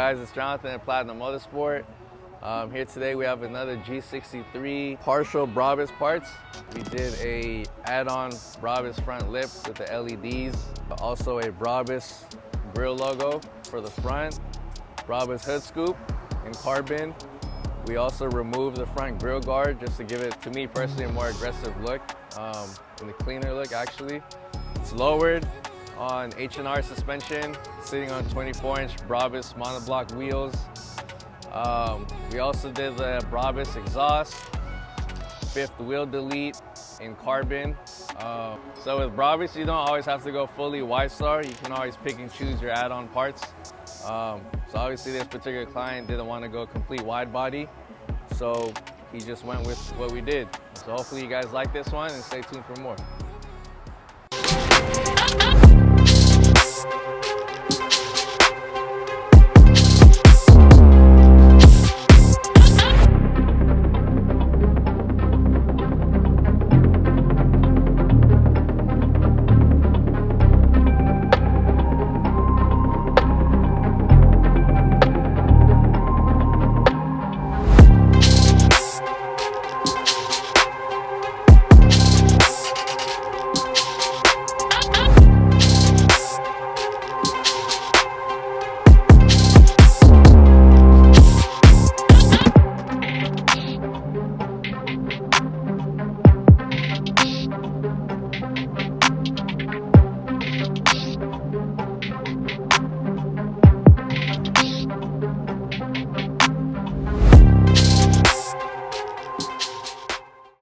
guys, it's Jonathan at Platinum Motorsport. Here today we have another G63 partial BRABUS parts. We did a add-on BRABUS front lip with the LEDs, also a BRABUS grill logo for the front, BRABUS hood scoop in carbon. We also removed the front grill guard just to give it, to me personally, a more aggressive look, and a cleaner look actually. It's lowered on H&R suspension, sitting on 24-inch BRABUS monoblock wheels. We also did the BRABUS exhaust, fifth wheel delete in carbon. So with BRABUS, you don't always have to go fully widest. You can always pick and choose your add-on parts. So obviously this particular client didn't want to go complete wide body, so he just went with what we did. So hopefully you guys like this one and stay tuned for more.